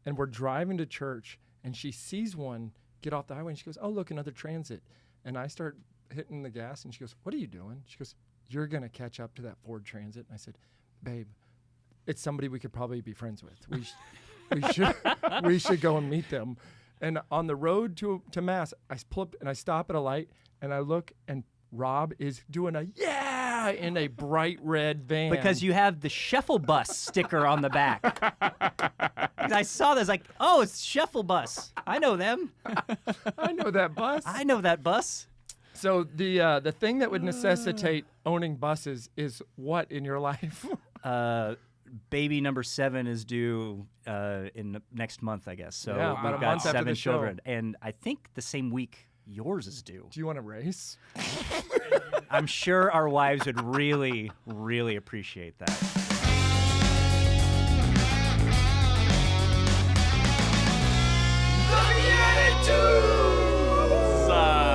and we're driving to church, and she sees one get off the highway, and she goes, "Oh, look, another transit." And I start hitting the gas, and she goes, "What are you doing?" She goes, "You're going to catch up to that Ford Transit." And I said, "Babe, it's somebody we could probably be friends with. We should go and meet them." And on the road to Mass, I pull up and I stop at a light, and I look, and Rob is doing a yeah in a bright red van. Because you have the Schiefelbus sticker on the back. I saw this, like, oh, it's Schiefelbus. I know them. I know that bus. I know that bus. So the thing that would necessitate owning buses is what in your life? Baby number 7 is due in next month, I guess. So Yeah, about we've a got month after 7 the show. children. And I think the same week yours is due. Do you want to race? I'm sure our wives would really, really appreciate that.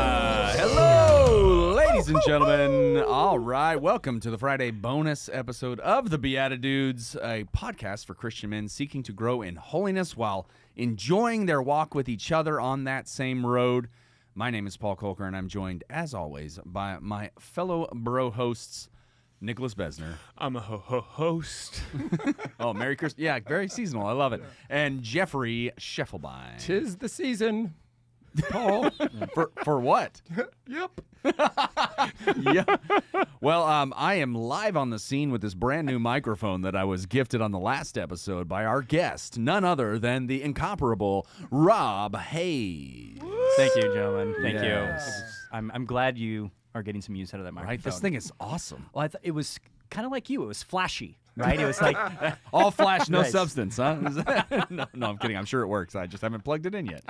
Hello, ladies and gentlemen. All right, welcome to the Friday bonus episode of the BeatiDudes, a podcast for Christian men seeking to grow in holiness while enjoying their walk with each other on that same road. My name is Paul Kolker, and I'm joined, as always, by my fellow bro hosts, Nicholas Bezner. I'm a host. Oh, Merry Christmas. Yeah, very seasonal. I love it. And Jeffrey Schiefelbein. 'Tis the season, Paul. For what? Yep. Yeah. Well, I am live on the scene with this brand new microphone that I was gifted on the last episode by our guest, none other than the incomparable Rob Hayes. Thank you, gentlemen. Thank Yes. you. I'm glad you are getting some use out of that microphone. Right? This thing is awesome. Well, it was kind of like you. It was flashy, right? It was like, All flash, no Right. substance, huh? No, I'm kidding. I'm sure it works. I just haven't plugged it in yet.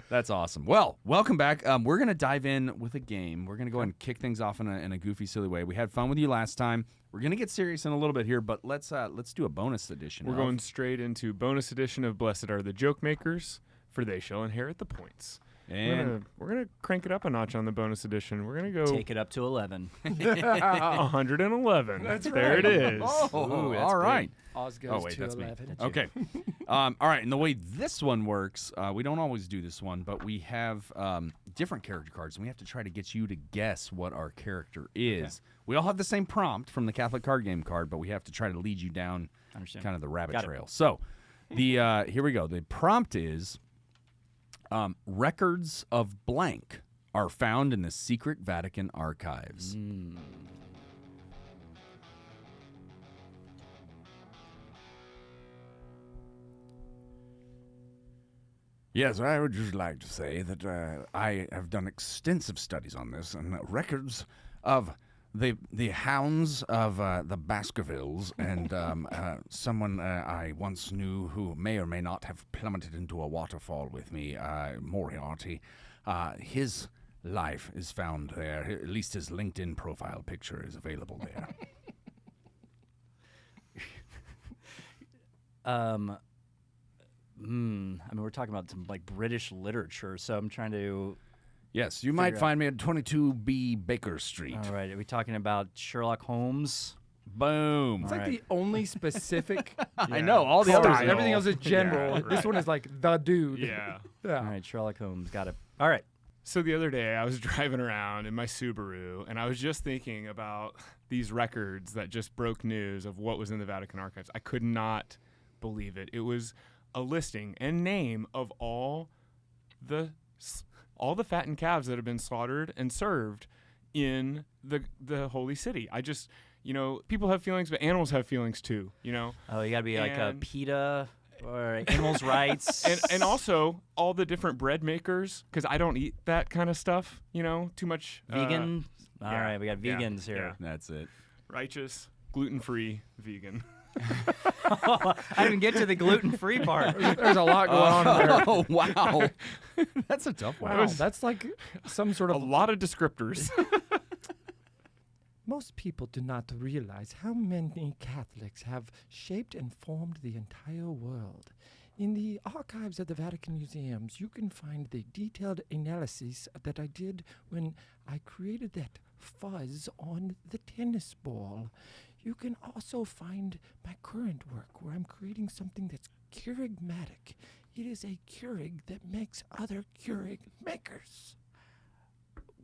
That's awesome. Well, welcome back. We're going to dive in with a game. We're going to go ahead and kick things off in a goofy, silly way. We had fun with you last time. We're going to get serious in a little bit here, but let's do a bonus edition. We're going straight into bonus edition of Blessed Are the Joke Makers, for they shall inherit the points. And We're gonna crank it up a notch on the bonus edition. We're gonna go take it up to 11. 111. That's there right. it is. oh, Ooh, that's all right. Oz goes Oh, wait, to that's me. 11. Okay. All right. And the way this one works, we don't always do this one, but we have different character cards, and we have to try to get you to guess what our character is. Okay. We all have the same prompt from the Catholic card game card, but we have to try to lead you down Understand. kind of the rabbit Got it. trail. So, here we go. The prompt is records of blank are found in the secret Vatican archives. Yes, I would just like to say that I have done extensive studies on this, and records of the hounds of the Baskervilles and someone I once knew who may or may not have plummeted into a waterfall with me, Moriarty. His life is found there. At least his LinkedIn profile picture is available there. I mean, we're talking about some like British literature, so I'm trying to. Yes, you might out. find me at 22B Baker Street. All right, are we talking about Sherlock Holmes? Boom. It's All like right. the only specific. I know, all the others. Style. Everything else is general. Yeah, This right. one is like the dude. Yeah. Yeah. All right, Sherlock Holmes, got it. All right, So the other day, I was driving around in my Subaru, and I was just thinking about these records that just broke news of what was in the Vatican archives. I could not believe it. It was a listing and name of all the fattened calves that have been slaughtered and served in the holy city. I just, people have feelings, but animals have feelings too, oh, you got to be like a And- PETA or animals' rights, and also all the different bread makers, because I don't eat that kind of stuff, too much. vegan. All yeah, right, we got yeah, vegans here. That's it. Righteous, gluten-free, vegan. I didn't even get to the gluten-free part. There's a lot going on there. Oh, wow. That's a tough one. Wow, that's like some sort A of. lot of descriptors. Most people do not realize how many Catholics have shaped and formed the entire world. In the archives of the Vatican museums, you can find the detailed analysis that I did when I created that fuzz on the tennis ball. You can also find my current work where I'm creating something that's Keurigmatic. It is a Keurig that makes other Keurig makers.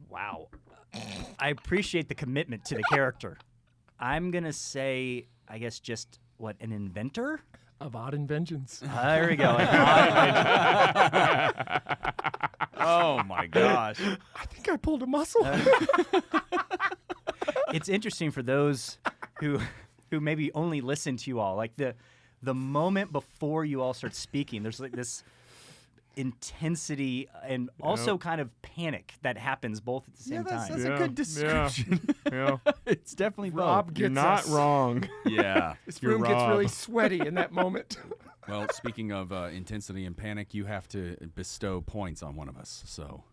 Wow. I appreciate the commitment to the character. I'm going to say, I guess, just, an inventor? Of odd inventions. There we go. An odd invention. Oh, my gosh. I think I pulled a muscle. It's interesting for those who maybe only listen to you all. Like the moment before you all start speaking, there's like this intensity and also kind of panic that happens both at the same time. That's a good description. Yeah. It's definitely Rob both. gets You're not us. wrong. Yeah. This You're room gets really Rob. sweaty in that moment. Well, speaking of intensity and panic, you have to bestow points on one of us. So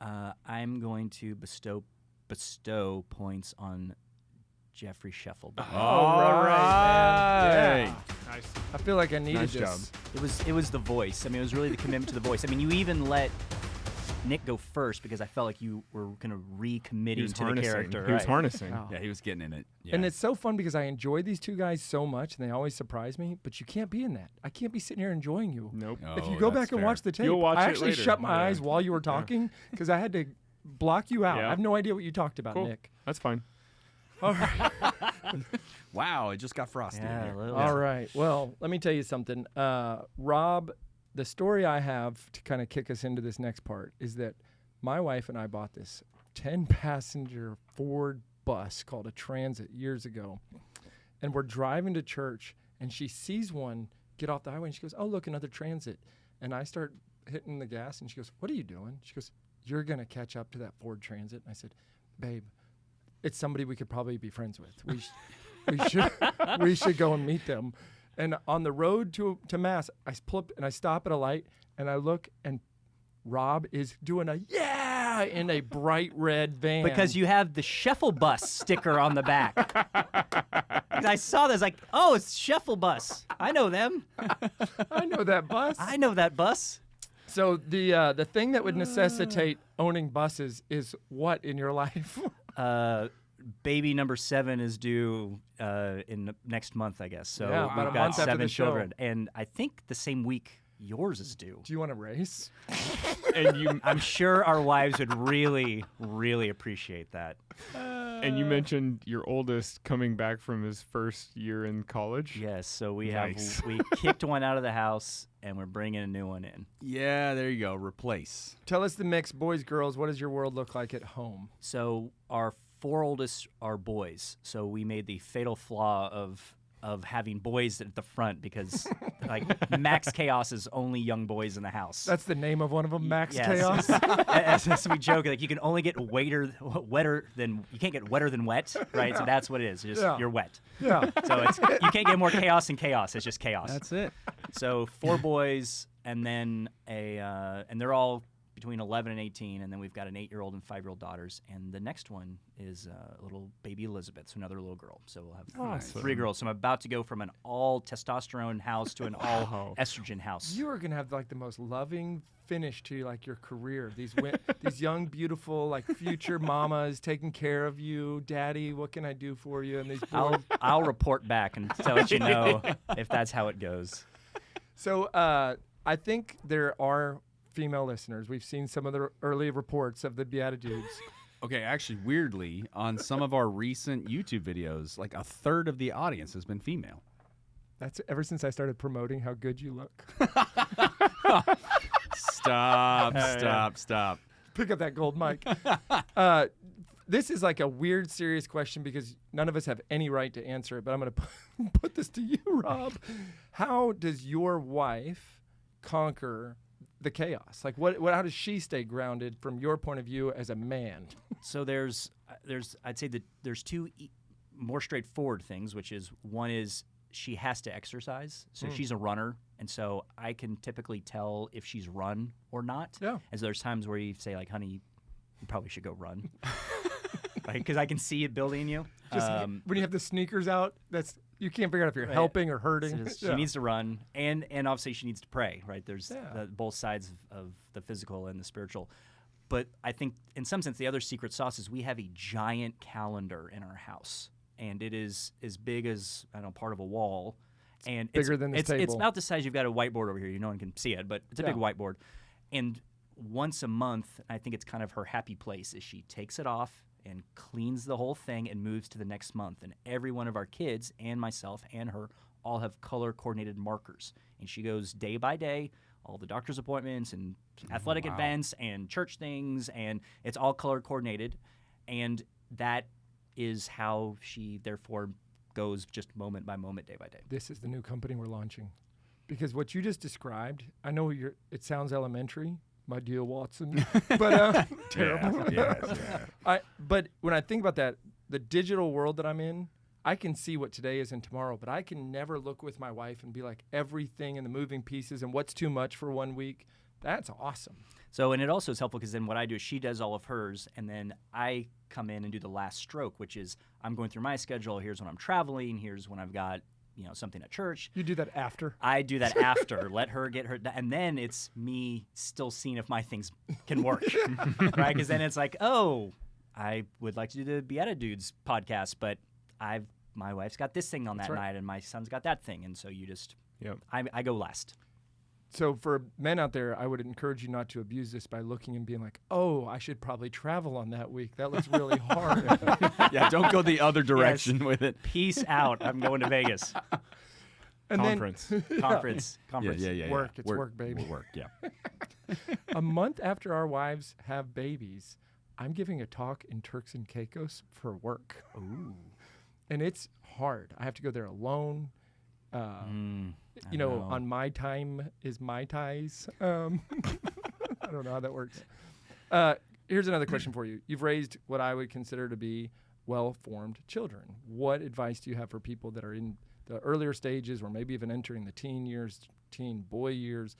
I'm going to bestow points on Jeffrey Schiefelbein. All right, man. Yeah. Nice. I feel like I needed Nice this. job. It was the voice. I mean, it was really the commitment to the voice. I mean, you even let Nick go first because I felt like you were kind of He recommitting was to the harnessing. character. He was right. harnessing. Oh. yeah, he was getting in it. Yeah. And it's so fun because I enjoy these two guys so much, and they always surprise me. But you can't be in that. I can't be sitting here enjoying you. Nope. If you Oh, go that's back and fair. watch the tape, You'll watch I it actually later. shut my Yeah. eyes while you were talking because I had to block you out. Yeah. I have no idea what you talked about, Cool. Nick. That's fine. All right. Wow, it just got frosty. in Yeah, here. a little. All right. Well, let me tell you something. Rob, the story I have to kind of kick us into this next part is that my wife and I bought this 10-passenger Ford bus called a Transit years ago. And we're driving to church, and she sees one get off the highway, and she goes, oh, look, another Transit. And I start hitting the gas, and she goes, what are you doing? She goes, you're going to catch up to that Ford Transit. And I said, babe, it's somebody we could probably be friends with. We should go and meet them. And on the road to Mass, I pull up and I stop at a light and I look, and Rob is doing a yeah in a bright red van. Because you have the Schiefelbus sticker on the back. I saw this, like, oh, it's Schiefelbus. I know them. I know that bus. I know that bus. So the thing that would necessitate owning buses is what in your life? Baby number 7 is due in next month, I guess. So Yeah, about we've a got month after 7 the show. children, and I think the same week yours is due. Do you want to race? And you I'm sure our wives would really, really appreciate that. and you mentioned your oldest coming back from his first year in college. Yes, so we Nice. we kicked one out of the house, and we're bringing a new one in. Yeah, there you go. Replace. Tell us the mix, boys, girls. What does your world look like at home? So our 4 oldest are boys. So we made the fatal flaw of having boys at the front because like Max Chaos is only young boys in the house. That's the name of one of them, Max Yes. Chaos. As we joke, like you can only get wetter than wet, right? So that's what it is. Just Yeah. you're wet. Yeah. So you can't get more chaos than chaos. It's just chaos. That's it. So 4 boys, and then and they're all between 11 and 18, and then we've got an 8-year-old and 5-year-old daughters, and the next one is little baby Elizabeth, so another little girl. So we'll have Awesome. 3 girls. So I'm about to go from an all testosterone house to an all estrogen house. You are gonna have like the most loving finish to like your career. These these young, beautiful, like future mamas taking care of you. Daddy, what can I do for you? And these boys. I'll report back and let you know if that's how it goes. So I think there are female listeners. We've seen some of the early reports of the BeatiDudes. Okay, actually, weirdly, on some of our recent YouTube videos, like a third of the audience has been female. That's ever since I started promoting how good you look. Stop. Pick up that gold mic. This is like a weird, serious question because none of us have any right to answer it, but I'm going to put this to you, Rob. How does your wife conquer the chaos? Like, how does she stay grounded from your point of view as a man? So I'd say that there's 2 more straightforward things, which is one is she has to exercise. So she's a runner, and so I can typically tell if she's run or not. Yeah. As there's times where you say like, honey, you probably should go run. Right? Because I can see it building in you. Just when you have the sneakers out, you can't figure out if you're helping or hurting. She needs to run, and obviously she needs to pray, right? There's Yeah. both sides of the physical and the spiritual. But I think in some sense the other secret sauce is we have a giant calendar in our house, and it is as big as, I don't know, part of a wall. And bigger than this it's table. about the size. You've got a whiteboard over here. No one can see it, but it's a big whiteboard. And once a month, I think it's kind of her happy place, is she takes it off and cleans the whole thing and moves to the next month. And every one of our kids and myself and her all have color-coordinated markers. And she goes day by day, all the doctor's appointments and athletic events and church things, and it's all color-coordinated. And that is how she, therefore, goes just moment by moment, day by day. This is the new company we're launching. Because what you just described, I know it sounds elementary, my dear Watson, but terrible. But when I think about that, the digital world that I'm in, I can see what today is and tomorrow, but I can never look with my wife and be like everything and the moving pieces and what's too much for 1 week. That's awesome. So, and it also is helpful because then what I do is she does all of hers, and then I come in and do the last stroke, which is I'm going through my schedule. Here's when I'm traveling. Here's when I've got, something at church. You do that after? I do that after. Let her get her, and then it's me still seeing if my things can work, right? Because then it's like, oh, I would like to do the BeatiDudes podcast, but my wife's got this thing on that night, and my son's got that thing, and so you just, I go last. So for men out there, I would encourage you not to abuse this by looking and being like, oh, I should probably travel on that week. That looks really hard. Yeah, don't go the other direction with it. Peace out. I'm going to Vegas. And Conference. Conference. Yeah. Work. It's work, baby. Work, yeah. A month after our wives have babies, I'm giving a talk in Turks and Caicos for work. Ooh. And it's hard. I have to go there alone. I know. On my time is my ties. I don't know how that works. Here's another question for you. You've raised what I would consider to be well-formed children. What advice do you have for people that are in the earlier stages or maybe even entering the teen boy years?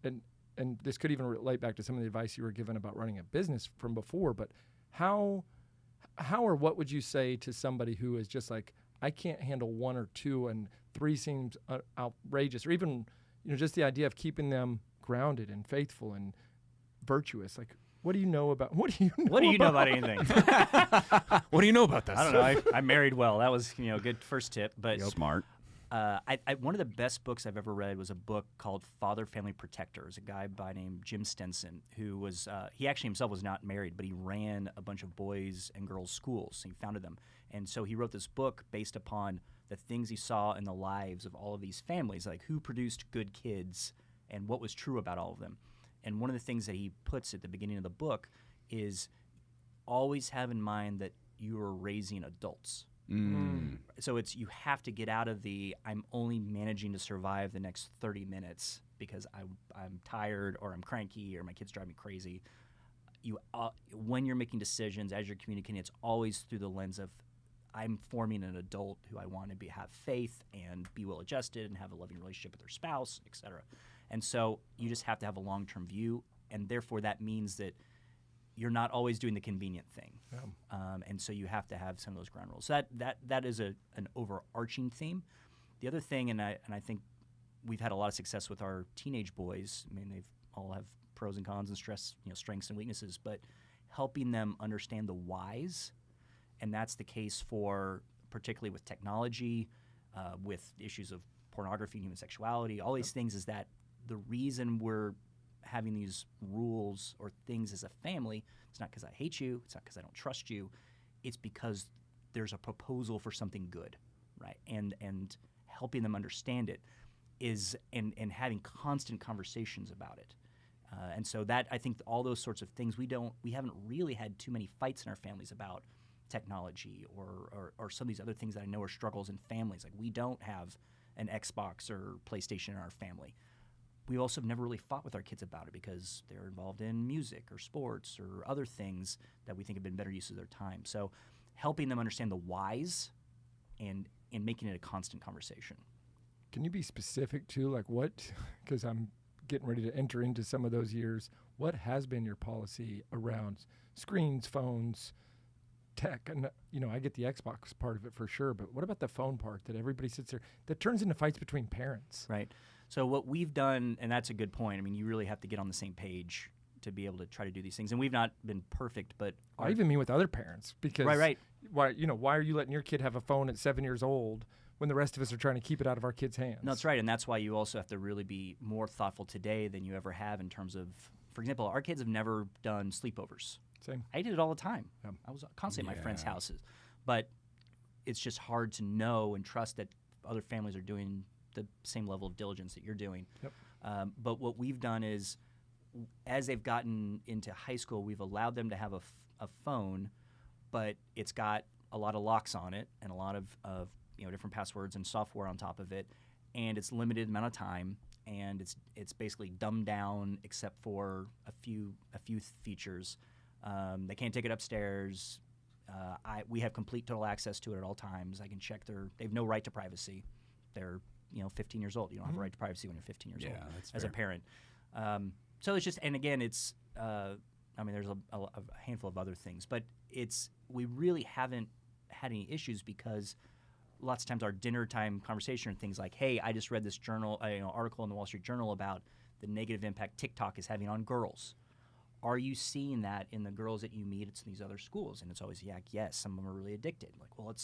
And this could even relate back to some of the advice you were given about running a business from before, but how or what would you say to somebody who is just like, I can't handle 1 or 2 and 3 seems outrageous, or even, just the idea of keeping them grounded and faithful and virtuous. Like, what do you know about anything? What do you know about that? I don't know. I married well. That was, a good first tip. But Smart. one of the best books I've ever read was a book called Father Family Protector. It's a guy by name Jim Stenson, who was he actually himself was not married, but he ran a bunch of boys and girls schools. He founded them, and so he wrote this book based upon the things he saw in the lives of all of these families, like who produced good kids and what was true about all of them. And one of the things that he puts at the beginning of the book is always have in mind that you are raising adults. So you have to get out of the I'm only managing to survive the next 30 minutes because I'm tired or I'm cranky or my kids drive me crazy. When you're making decisions, as you're communicating, it's always through the lens of I'm forming an adult who I want to have faith and be well-adjusted and have a loving relationship with their spouse, etc. And so you just have to have a long-term view, and therefore that means that you're not always doing the convenient thing. And so you have to have some of those ground rules. So that is an overarching theme. The other thing, and I think we've had a lot of success with our teenage boys. I mean, they've all have pros and cons and strengths and weaknesses, but helping them understand the whys. And that's the case for particularly with technology, with issues of pornography and human sexuality, all these things, is that the reason we're having these rules or things as a family, it's not because I hate you, it's not because I don't trust you, it's because there's a proposal for something good, right? And helping them understand it is, and having constant conversations about it. And so that, I think all those sorts of things, we haven't really had too many fights in our families about technology or some of these other things that I know are struggles in families. Like, we don't have an Xbox or PlayStation in our family. We also have never really fought with our kids about it because they're involved in music or sports or other things that we think have been better use of their time. So helping them understand the whys and making it a constant conversation. Can you be specific too, like what, because I'm getting ready to enter into some of those years, what has been your policy around screens, phones, tech? And I get the Xbox part of it for sure, but what about the phone part that everybody sits there, that turns into fights between parents? Right. So what we've done, and that's a good point, I mean, you really have to get on the same page to be able to try to do these things. And we've not been perfect, but I even mean with other parents, because right. Why are you letting your kid have a phone at 7 years old when the rest of us are trying to keep it out of our kids' hands. No, that's right, and that's why you also have to really be more thoughtful today than you ever have in terms of, for example, our kids have never done sleepovers. Same. I did it all the time. Yeah. I was constantly at my friends' Yeah. houses, but it's just hard to know and trust that other families are doing the same level of diligence that you're doing. Yep. But what we've done is, as they've gotten into high school, we've allowed them to have a phone, but it's got a lot of locks on it and a lot of different passwords and software on top of it, and it's limited amount of time, and it's basically dumbed down except for a few features. They can't take it upstairs. We have complete total access to it at all times. I can check they have no right to privacy. They're 15 years old. You don't have a right to privacy when you're 15 years old that's as a fair. parent. So it's just, and again, it's there's a handful of other things, but we really haven't had any issues because lots of times our dinner time conversation are things like, hey, I just read this article in the Wall Street Journal about the negative impact TikTok is having on girls. Are you seeing that in the girls that you meet at these other schools? And it's always, yes, some of them are really addicted. Like, well,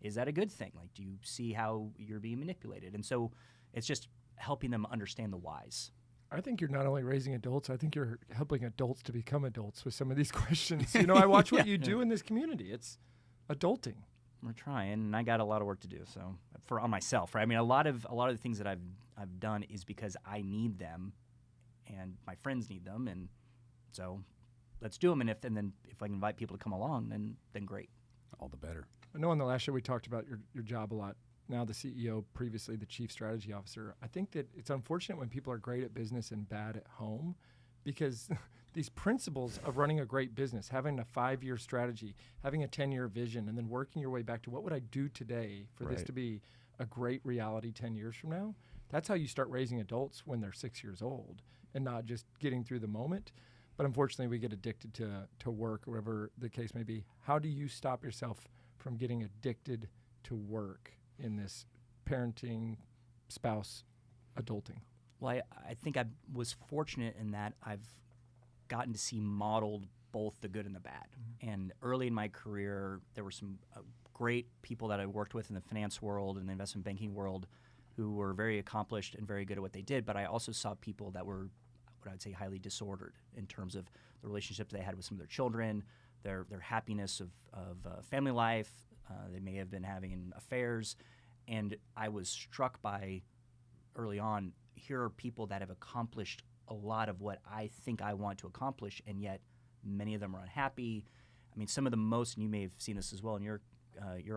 is that a good thing? Like, do you see how you're being manipulated? And so it's just helping them understand the whys. I think you're not only raising adults, I think you're helping adults to become adults with some of these questions. I watch what you do in this community. It's adulting. We're trying, and I got a lot of work to do. So on myself, right? I mean, a lot of the things that I've done is because I need them, and my friends need them, and so let's do them. And then if I can invite people to come along, then great. All the better. I know on the last show we talked about your job a lot. Now the CEO, previously the chief strategy officer. I think that it's unfortunate when people are great at business and bad at home, because these principles of running a great business, having a 5-year strategy, having a 10-year vision, and then working your way back to what would I do today for this Right. to be a great reality 10 years from now. That's how you start raising adults when they're 6 years old and not just getting through the moment. But unfortunately, we get addicted to work, or whatever the case may be. How do you stop yourself from getting addicted to work in this parenting, spouse, adulting? Well, I think I was fortunate in that I've gotten to see modeled both the good and the bad. Mm-hmm. And early in my career, there were some great people that I worked with in the finance world and the investment banking world who were very accomplished and very good at what they did. But I also saw people that were, what I would say, highly disordered in terms of the relationships they had with some of their children, their happiness of family life. They may have been having affairs. And I was struck by, early on, here are people that have accomplished a lot of what I think I want to accomplish, and yet many of them are unhappy. I mean, some of the most, and you may have seen this as well in your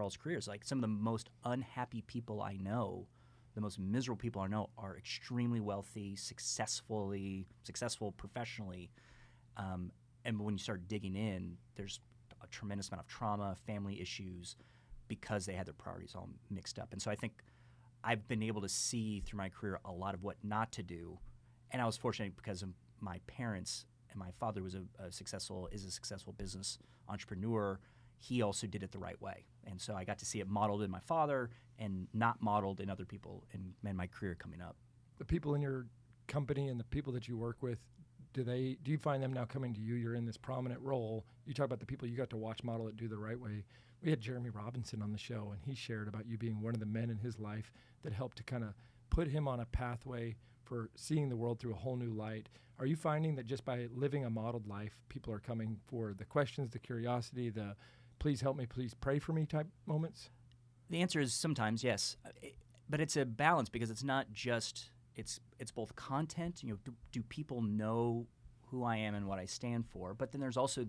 all's careers, like some of the most unhappy people I know, the most miserable people I know, are extremely wealthy, successful professionally. And when you start digging in, there's a tremendous amount of trauma, family issues, because they had their priorities all mixed up. And so I think I've been able to see through my career a lot of what not to do. And I was fortunate because of my parents, and my father was a successful business entrepreneur. He also did it the right way. And so I got to see it modeled in my father and not modeled in other people in my career coming up. The people in your company and the people that you work with, do you find them now coming to you? You're in this prominent role. You talk about the people you got to watch model it do the right way. We had Jeremy Robinson on the show, and he shared about you being one of the men in his life that helped to kind of put him on a pathway for seeing the world through a whole new light. Are you finding that just by living a modeled life, people are coming for the questions, the curiosity, the please help me, please pray for me type moments? The answer is sometimes yes, but it's a balance, because it's not just it's both content. Do people know who I am and what I stand for? But then there's also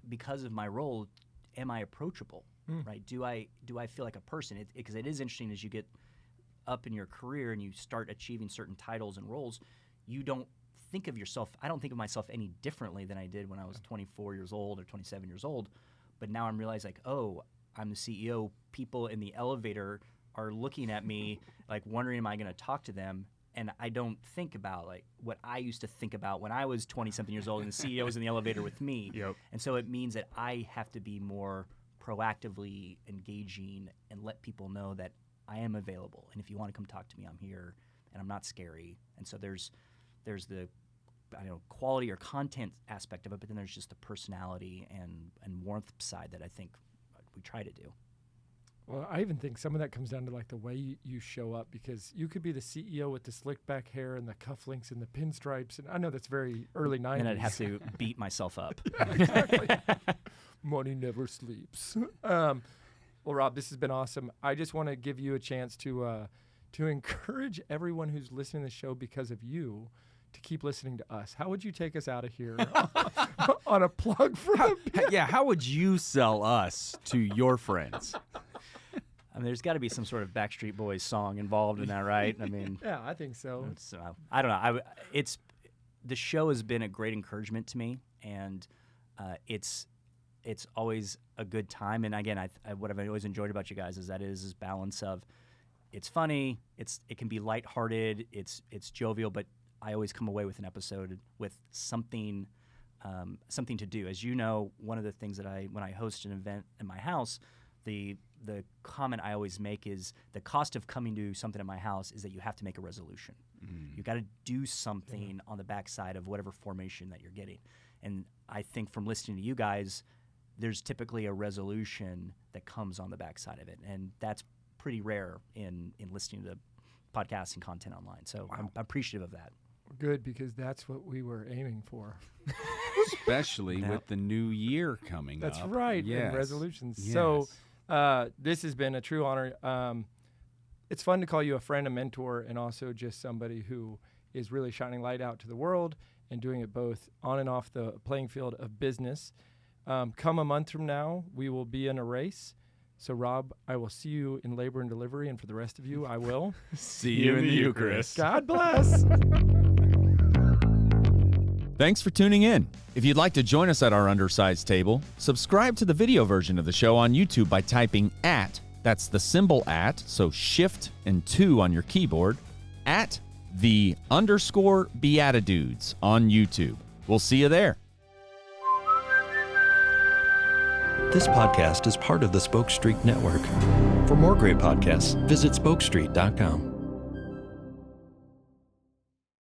because of my role, am I approachable? Right? Do I feel like a person? Because it is interesting as you get up in your career and you start achieving certain titles and roles, you don't think of yourself. I don't think of myself any differently than I did when I was 24 years old or 27 years old. But now I'm realizing, like, oh, I'm the CEO. People in the elevator are looking at me like wondering, am I going to talk to them? And I don't think about like what I used to think about when I was 20-something years old and the CEO was in the elevator with me. Yep. And so it means that I have to be more proactively engaging and let people know that I am available. And if you want to come talk to me, I'm here, and I'm not scary. And so there's the quality or content aspect of it, but then there's just the personality and warmth side that I think we try to do. Well, I even think some of that comes down to like the way you show up, because you could be the CEO with the slick back hair and the cufflinks and the pinstripes. And I know that's very early 90s. And I'd have to beat myself up. Exactly. Money never sleeps. Well, Rob, this has been awesome. I just want to give you a chance to encourage everyone who's listening to the show because of you to keep listening to us. How would you take us out of here on a plug for How would you sell us to your friends? I mean, there's got to be some sort of Backstreet Boys song involved in that, right? I mean, Yeah, I think so. I don't know. The show has been a great encouragement to me, and it's always a good time. And again, what I've always enjoyed about you guys is this balance of it's funny, it can be lighthearted, it's jovial, but I always come away with an episode with something to do. As you know, one of the things that when I host an event in my house, the comment I always make is the cost of coming to something at my house is that you have to make a resolution. You got to do something on the backside of whatever formation that you're getting. And I think from listening to you guys, there's typically a resolution that comes on the backside of it, and that's pretty rare in listening to podcasts and content online. So I'm appreciative of that. Good, because that's what we were aiming for. Especially with the new year coming up. That's right, Yes. and resolutions. Yes. So this has been a true honor. It's fun to call you a friend, a mentor, and also just somebody who is really shining light out to the world and doing it both on and off the playing field of business. Come a month from now, we will be in a race. So, Rob, I will see you in labor and delivery, and for the rest of you, I will See you in the Eucharist. God bless. Thanks for tuning in. If you'd like to join us at our undersized table, subscribe to the video version of the show on YouTube by typing @ that's the symbol @ so shift and 2 on your keyboard, @the_BeatiDudes on YouTube. We'll see you there. This podcast is part of the Spoke Street Network. For more great podcasts, visit spokestreet.com.